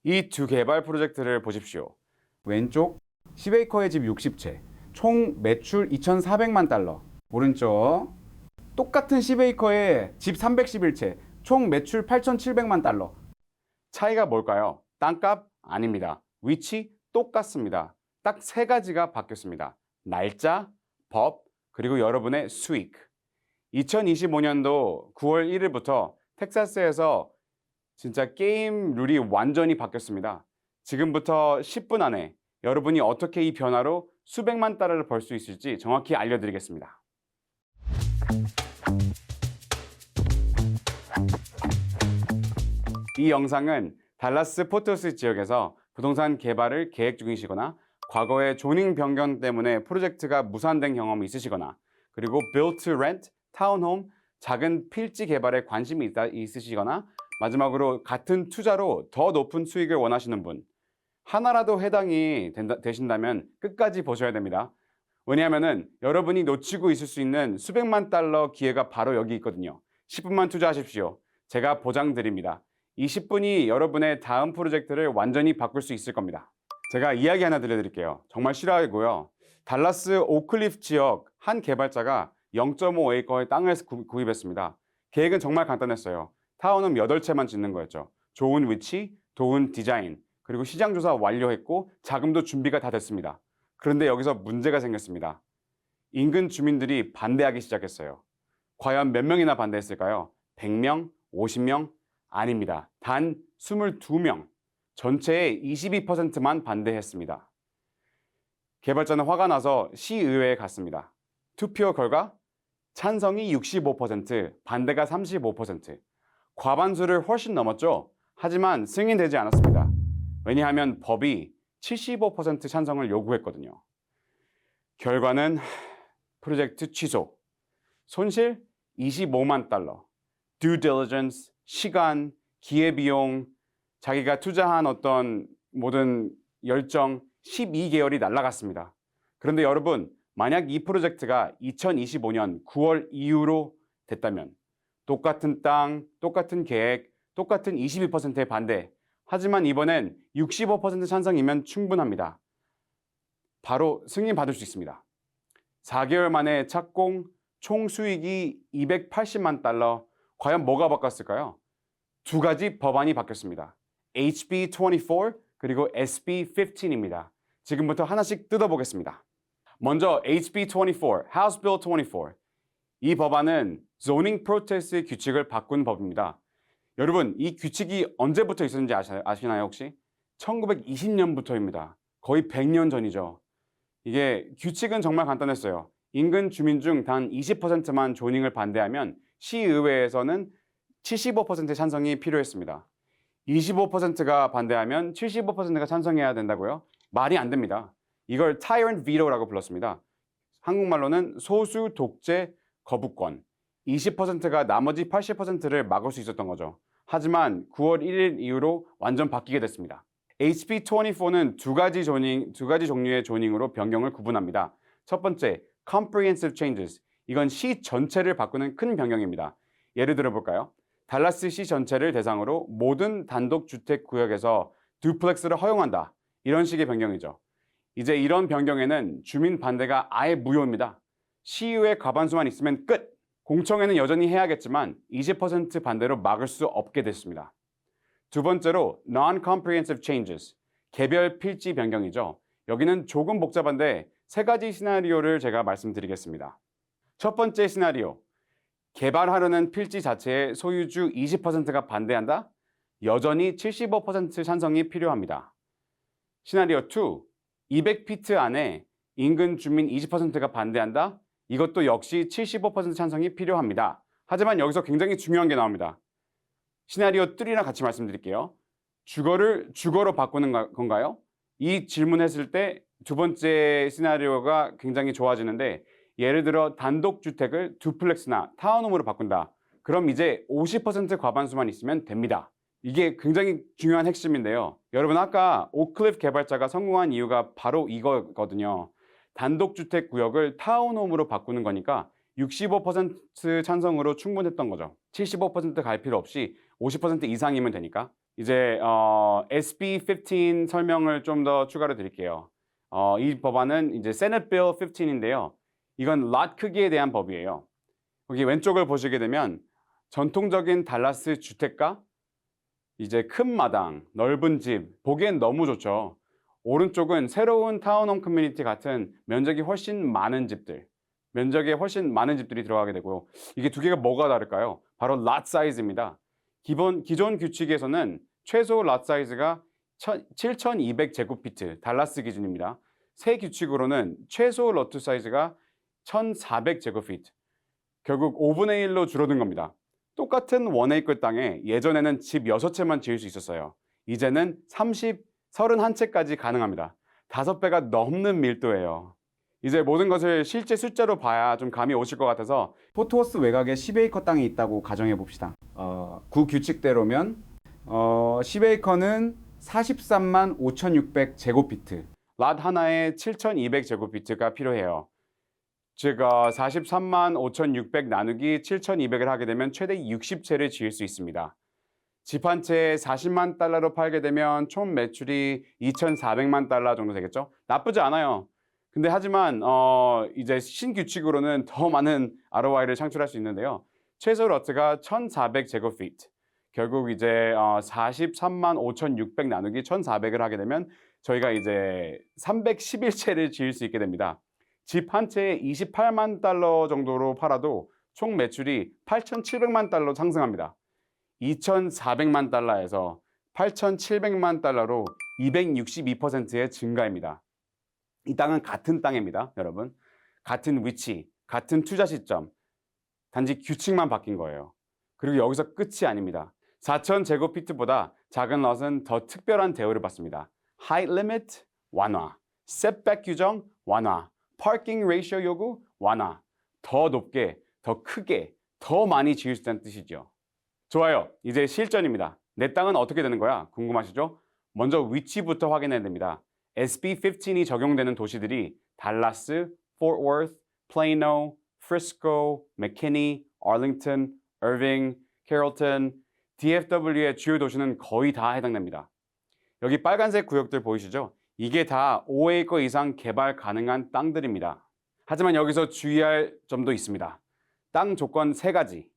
이 두 개발 프로젝트를 보십시오. 왼쪽 10에이커의 집 60채, 총 매출 2,400만 달러. 오른쪽 똑같은 10에이커의 집 311채, 총 매출 8,700만 달러. 차이가 뭘까요? 땅값? 아닙니다. 위치? 똑같습니다. 딱 세 가지가 바뀌었습니다. 날짜, 법, 그리고 여러분의 수익. 2025년도 9월 1일부터 텍사스에서 진짜 게임 룰이 완전히 바뀌었습니다. 지금부터 10분 안에 여러분이 어떻게 이 변화로 수백만 달러를 벌 수 있을지 정확히 알려드리겠습니다. 이 영상은 달라스 포토스 지역에서 부동산 개발을 계획 중이시거나 과거에 조닝 변경 때문에 프로젝트가 무산된 경험이 있으시거나 그리고 build to rent, 타운홈, 작은 필지 개발에 관심이 있으시거나 마지막으로 같은 투자로 더 높은 수익을 원하시는 분 하나라도 해당이 되신다면 끝까지 보셔야 됩니다. 왜냐하면 여러분이 놓치고 있을 수 있는 수백만 달러 기회가 바로 여기 있거든요. 10분만 투자하십시오. 제가 보장드립니다. 이 10분이 여러분의 다음 프로젝트를 완전히 바꿀 수 있을 겁니다. 제가 이야기 하나 들려드릴게요. 정말 실화이고요. 달라스 오클리프 지역 한 개발자가 0.5에이커의 땅을 구입했습니다. 계획은 정말 간단했어요. 타운홈 8채만 짓는 거였죠. 좋은 위치, 좋은 디자인, 그리고 시장 조사 완료했고 자금도 준비가 다 됐습니다. 그런데 여기서 문제가 생겼습니다. 인근 주민들이 반대하기 시작했어요. 과연 몇 명이나 반대했을까요? 100명? 50명? 아닙니다. 단 22명. 전체의 22%만 반대했습니다. 개발자는 화가 나서 시의회에 갔습니다. 투표 결과 찬성이 65%, 반대가 35%. 과반수를 훨씬 넘었죠. 하지만 승인되지 않았습니다. 왜냐하면 법이 75% 찬성을 요구했거든요. 결과는 프로젝트 취소, 손실 25만 달러, due diligence, 시간, 기회비용, 자기가 투자한 어떤 모든 열정 12개월이 날아갔습니다. 그런데 여러분, 만약 이 프로젝트가 2025년 9월 이후로 됐다면 똑같은 땅, 똑같은 계획, 똑같은 22%의 반대. 하지만 이번엔 65% 찬성이면 충분합니다. 바로 승인받을 수 있습니다. 4개월 만에 착공, 총 수익이 280만 달러. 과연 뭐가 바뀌었을까요? 두 가지 법안이 바뀌었습니다. HB 24 그리고 SB 15입니다. 지금부터 하나씩 뜯어보겠습니다. 먼저 HB 24, House Bill 24. 이 법안은 zoning protest 규칙을 바꾼 법입니다. 여러분, 이 규칙이 언제부터 있었는지 아시나요 혹시? 1920년부터입니다. 거의 100년 전이죠. 이게 규칙은 정말 간단했어요. 인근 주민 중 단 20%만 조닝을 반대하면 시의회에서는 75%의 찬성이 필요했습니다. 25%가 반대하면 75%가 찬성해야 된다고요? 말이 안 됩니다. 이걸 tyrant veto라고 불렀습니다. 한국말로는 소수 독재 거부권. 20%가 나머지 80%를 막을 수 있었던 거죠. 하지만 9월 1일 이후로 완전 바뀌게 됐습니다. HB 24는 두 가지 종류의 조닝으로 변경을 구분합니다. 첫 번째, comprehensive changes. 이건 시 전체를 바꾸는 큰 변경입니다. 예를 들어 볼까요? 달라스 시 전체를 대상으로 모든 단독주택 구역에서 듀플렉스를 허용한다. 이런 식의 변경이죠. 이제 이런 변경에는 주민 반대가 아예 무효입니다. 시의회 과반수만 있으면 끝! 공청회는 여전히 해야겠지만 20% 반대로 막을 수 없게 됐습니다. 두 번째로 non-comprehensive changes, 개별 필지 변경이죠. 여기는 조금 복잡한데 세 가지 시나리오를 제가 말씀드리겠습니다. 첫 번째 시나리오, 개발하려는 필지 자체의 소유주 20%가 반대한다? 여전히 75% 찬성이 필요합니다. 시나리오 2, 200피트 안에 인근 주민 20%가 반대한다? 이것도 역시 75% 찬성이 필요합니다. 하지만 여기서 굉장히 중요한 게 나옵니다. 시나리오 3랑 같이 말씀드릴게요. 주거를 주거로 바꾸는 건가요? 이 질문했을 때 두 번째 시나리오가 굉장히 좋아지는데 예를 들어 단독주택을 듀플렉스나 타운홈으로 바꾼다. 그럼 이제 50% 과반수만 있으면 됩니다. 이게 굉장히 중요한 핵심인데요. 여러분 아까 오클리프 개발자가 성공한 이유가 바로 이거거든요. 단독주택 구역을 타운홈으로 바꾸는 거니까 65% 찬성으로 충분했던 거죠. 75% 갈 필요 없이 50% 이상이면 되니까. 이제 SB 15 설명을 좀 더 추가로 드릴게요. 이 법안은 이제 Senate Bill 15인데요. 이건 lot 크기에 대한 법이에요. 여기 왼쪽을 보시게 되면 전통적인 달라스 주택가, 이제 큰 마당, 넓은 집, 보기엔 너무 좋죠. 오른쪽은 새로운 타운홈 커뮤니티 같은 면적이 훨씬 많은 집들, 면적이 훨씬 많은 집들이 들어가게 되고요. 이게 두 개가 뭐가 다를까요? 바로 lot 사이즈입니다. 기존 규칙에서는 최소 lot 사이즈가 7,200제곱피트, 달라스 기준입니다. 새 규칙으로는 최소 lot 사이즈가 1,400제곱피트, 결국 5분의 1로 줄어든 겁니다. 똑같은 원에이크 땅에 예전에는 집 6채만 지을 수 있었어요. 이제는 31채까지 가능합니다. 5배가 넘는 밀도예요. 이제 모든 것을 실제 숫자로 봐야 좀 감이 오실 것 같아서 포트워스 외곽에 10에이커 땅이 있다고 가정해 봅시다. 구 규칙대로면 10에이커는 43만 5,600제곱피트, 랏 하나에 7,200제곱피트가 필요해요. 즉 43만 5,600 나누기 7,200을 하게 되면 최대 60채를 지을 수 있습니다. 집 한 채에 40만 달러로 팔게 되면 총 매출이 2,400만 달러 정도 되겠죠? 나쁘지 않아요. 근데 하지만 이제 신규칙으로는 더 많은 ROI를 창출할 수 있는데요. 최소 러트가 1,400제곱피트. 결국 이제 43만 5,600 나누기 1,400을 하게 되면 저희가 이제 311채를 지을 수 있게 됩니다. 집 한 채에 28만 달러 정도로 팔아도 총 매출이 8,700만 달러로 상승합니다. 2,400만 달러에서 8,700만 달러로 262%의 증가입니다. 이 땅은 같은 땅입니다, 여러분. 같은 위치, 같은 투자 시점, 단지 규칙만 바뀐 거예요. 그리고 여기서 끝이 아닙니다. 4,000제곱피트보다 작은 롯은 더 특별한 대우를 받습니다. Height limit 완화, setback 규정 완화, parking ratio 요구 완화. 더 높게, 더 크게, 더 많이 지을 수 있다는 뜻이죠. 좋아요. 이제 실전입니다. 내 땅은 어떻게 되는 거야? 궁금하시죠? 먼저 위치부터 확인해야 됩니다. SB 15이 적용되는 도시들이 달라스, Fort Worth, Plano, Frisco, McKinney, Arlington, Irving, Carrollton, DFW의 주요 도시는 거의 다 해당됩니다. 여기 빨간색 구역들 보이시죠? 이게 다 5에이커 이상 개발 가능한 땅들입니다. 하지만 여기서 주의할 점도 있습니다. 땅 조건 3가지.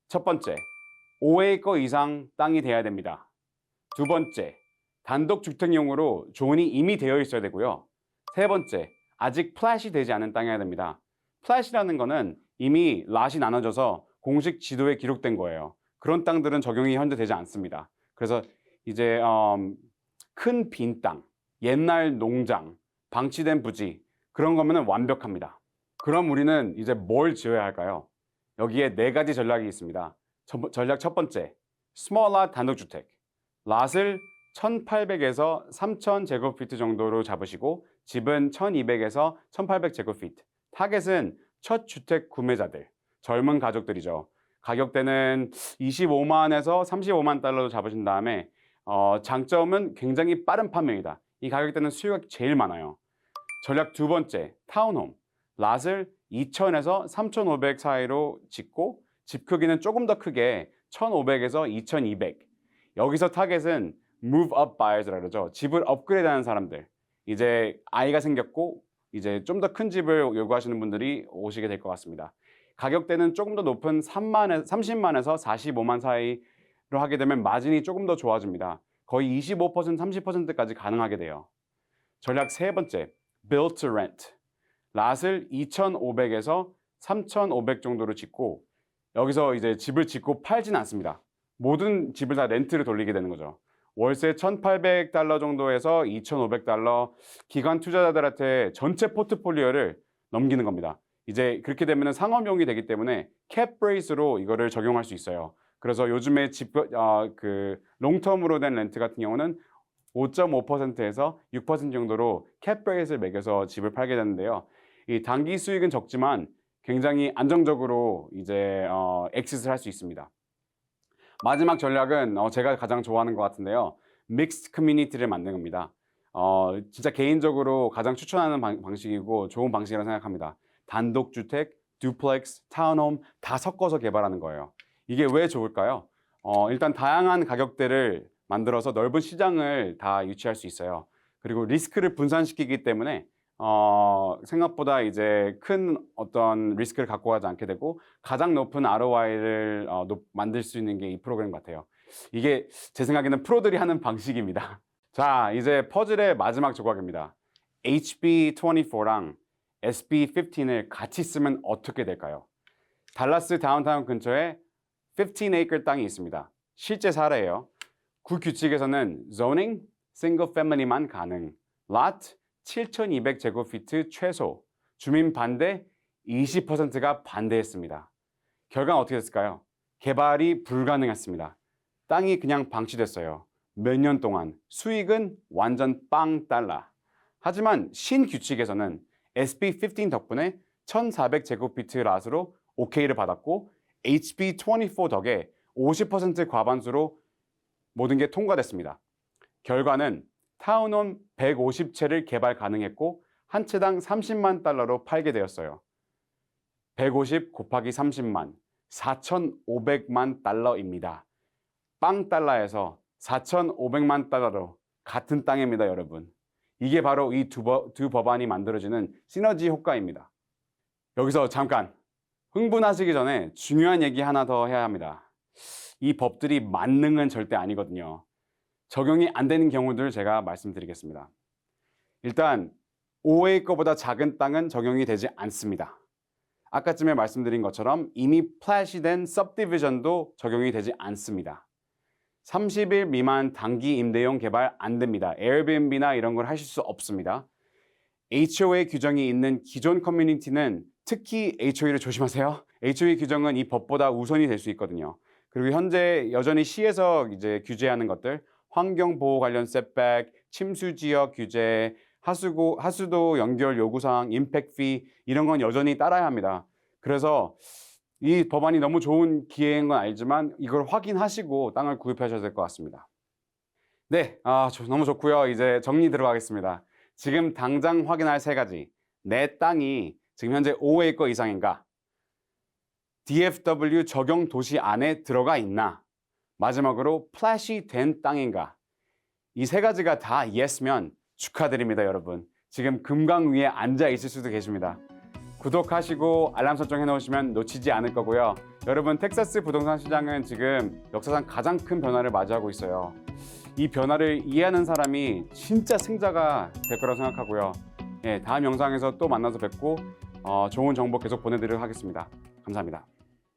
첫 번째, 5에이커 이상 땅이 돼야 됩니다. 두 번째, 단독주택용으로 존이 이미 되어 있어야 되고요. 세 번째, 아직 플랫이 되지 않은 땅이어야 됩니다. 플랫이라는 거는 이미 랏이 나눠져서 공식 지도에 기록된 거예요. 그런 땅들은 적용이 현재 되지 않습니다. 그래서 이제 큰 빈 땅, 옛날 농장, 방치된 부지, 그런 거면 완벽합니다. 그럼 우리는 이제 뭘 지어야 할까요? 여기에 4가지 전략이 있습니다. 전략 첫 번째, 스몰 lot 단독주택. 롯을 1,800에서 3,000제곱피트 정도로 잡으시고 집은 1,200에서 1,800제곱피트. 타겟은 첫 주택 구매자들, 젊은 가족들이죠. 가격대는 25만에서 35만 달러로 잡으신 다음에 장점은 굉장히 빠른 판매이다. 이 가격대는 수요가 제일 많아요. 전략 두 번째, 타운홈. 롯을 2,000에서 3,500 사이로 짓고 집 크기는 조금 더 크게 1,500에서 2,200. 여기서 타겟은 move up buyers라고 그러죠. 집을 업그레이드하는 사람들. 이제 아이가 생겼고 이제 좀 더 큰 집을 요구하시는 분들이 오시게 될 것 같습니다. 가격대는 조금 더 높은 30만에서 45만 사이로 하게 되면 마진이 조금 더 좋아집니다. 거의 25%, 30%까지 가능하게 돼요. 전략 세 번째, build to rent. 롯을 2,500에서 3,500 정도로 짓고 여기서 이제 집을 짓고 팔진 않습니다. 모든 집을 다 렌트를 돌리게 되는 거죠. 월세 1,800달러 정도에서 2,500달러, 기관 투자자들한테 전체 포트폴리오를 넘기는 겁니다. 이제 그렇게 되면 상업용이 되기 때문에 캡 브레이스로 이거를 적용할 수 있어요. 그래서 요즘에 롱텀으로 된 렌트 같은 경우는 5.5%에서 6% 정도로 캡 브레이스를 매겨서 집을 팔게 되는데요. 이 단기 수익은 적지만 굉장히 안정적으로 이제 엑시트를 할 수 있습니다. 마지막 전략은 제가 가장 좋아하는 것 같은데요. 믹스드 커뮤니티를 만드는 겁니다. 진짜 개인적으로 가장 추천하는 방식이고 좋은 방식이라고 생각합니다. 단독주택, 듀플렉스, 타운홈 다 섞어서 개발하는 거예요. 이게 왜 좋을까요? 일단 다양한 가격대를 만들어서 넓은 시장을 다 유치할 수 있어요. 그리고 리스크를 분산시키기 때문에 생각보다 이제 큰 어떤 리스크를 갖고 가지 않게 되고 가장 높은 ROI를 만들 수 있는 게 이 프로그램 같아요. 이게 제 생각에는 프로들이 하는 방식입니다. 자, 이제 퍼즐의 마지막 조각입니다. HB24랑 SB15을 같이 쓰면 어떻게 될까요? 달라스 다운타운 근처에 15acre 땅이 있습니다. 실제 사례예요. 구 규칙에서는 zoning, single family만 가능, lot 7,200제곱피트 최소, 주민 반대 20%가 반대했습니다. 결과는 어떻게 됐을까요? 개발이 불가능했습니다. 땅이 그냥 방치됐어요. 몇 년 동안 수익은 완전 빵 달러. 하지만 신규칙에서는 SB15 덕분에 1,400제곱피트 랏으로 OK를 받았고 HB24 덕에 50% 과반수로 모든 게 통과됐습니다. 결과는 타운홈 150채를 개발 가능했고 한 채당 30만 달러로 팔게 되었어요. 150 곱하기 30만, 4,500만 달러입니다. 빵 달러에서 4,500만 달러로 같은 땅입니다, 여러분. 이게 바로 이 두 법안이 만들어지는 시너지 효과입니다. 여기서 잠깐 흥분하시기 전에 중요한 얘기 하나 더 해야 합니다. 이 법들이 만능은 절대 아니거든요. 적용이 안 되는 경우들 제가 말씀드리겠습니다. 일단 5acre보다 작은 땅은 적용이 되지 않습니다. 아까쯤에 말씀드린 것처럼 이미 플랫이 된 subdivision도 적용이 되지 않습니다. 30일 미만 단기 임대용 개발 안 됩니다. 에어비앤비나 이런 걸 하실 수 없습니다. HOA 규정이 있는 기존 커뮤니티는 특히 HOA를 조심하세요. HOA 규정은 이 법보다 우선이 될 수 있거든요. 그리고 현재 여전히 시에서 이제 규제하는 것들, 환경보호 관련 셋백, 침수지역 규제, 하수도 연결 요구사항, 임팩트피 이런 건 여전히 따라야 합니다. 그래서 이 법안이 너무 좋은 기회인 건 알지만 이걸 확인하시고 땅을 구입하셔야 될 것 같습니다. 네, 너무 좋고요. 이제 정리 들어가겠습니다. 지금 당장 확인할 세 가지. 내 땅이 지금 현재 5acre 이상인가? DFW 적용 도시 안에 들어가 있나? 마지막으로 플랫이 된 땅인가? 이 세 가지가 다 yes면 축하드립니다, 여러분. 지금 금강 위에 앉아 있을 수도 계십니다. 구독하시고 알람 설정 해놓으시면 놓치지 않을 거고요. 여러분, 텍사스 부동산 시장은 지금 역사상 가장 큰 변화를 맞이하고 있어요. 이 변화를 이해하는 사람이 진짜 승자가 될 거라고 생각하고요. 다음 영상에서 또 만나서 뵙고 좋은 정보 계속 보내드리도록 하겠습니다. 감사합니다.